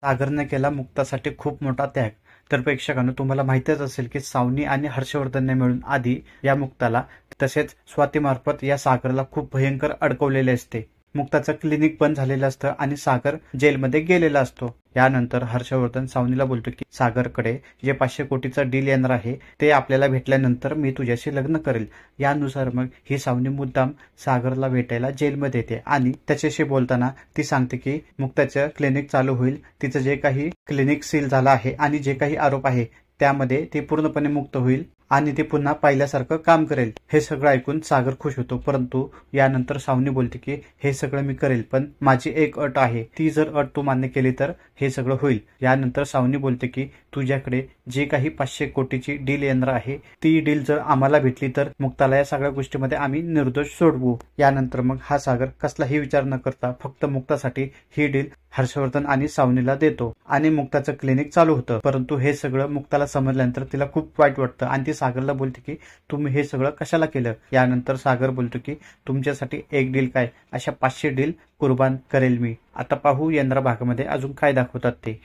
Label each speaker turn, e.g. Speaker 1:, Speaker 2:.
Speaker 1: सागरने केला मुक्तासाठी खूप मोठा त्याग. तर प्रेक्षकांनो, तुम्हाला माहितीच असेल की सावनी आणि हर्षवर्धनने मिळून आधी या मुक्ताला तसेच स्वातीमार्फत या सागरला खूप भयंकर अडकवलेले असते. मुक्ताचं क्लिनिक बंद झालेलं असतं आणि सागर जेलमध्ये गेलेला असतो. यानंतर हर्षवर्धन सावनीला बोलतो की सागरकडे जे 500 कोटीचा डील येणार आहे ते आपल्याला भेटल्यानंतर मी तुझ्याशी लग्न करेल. यानुसार मग ही सावनी मुद्दाम सागरला भेटायला जेलमध्ये येते आणि त्याच्याशी बोलताना ती सांगते की मुक्ताचं क्लिनिक चालू होईल, तिचं जे काही क्लिनिक सील झालं आहे आणि जे काही आरोप आहे त्यामध्ये ती पूर्णपणे मुक्त होईल आणि ती पुन्हा पहिल्यासारखं काम करेल. हे सगळं ऐकून सागर खुश होतो, परंतु यानंतर सावनी बोलते की हे सगळं मी करेल, पण माझी एक अट आहे, ती जर अट तू मान्य केली तर हे सगळं होईल. यानंतर सावनी बोलते की तुझ्याकडे जे काही 500 कोटीची डील येणार आहे ती डील जर आम्हाला भेटली तर मुक्ताला या सगळ्या गोष्टीमध्ये आम्ही निर्दोष सोडवू. यानंतर मग हा सागर कसलाही विचार न करता फक्त मुक्तासाठी ही डील हर्षवर्धन आणि सावनीला देतो आणि मुक्ताचं क्लिनिक चालू होतं. परंतु हे सगळं मुक्ताला समजल्यानंतर तिला खूप वाईट वाटतं आणि ती सागरला बोलते की तुम्ही हे सगळं कशाला केलं. यानंतर सागर बोलतो की तुमच्यासाठी एक डील काय, अशा 500 डील कुर्बान करेल मी. आता पाहू येणाऱ्या भागामध्ये अजून काय दाखवतात ते.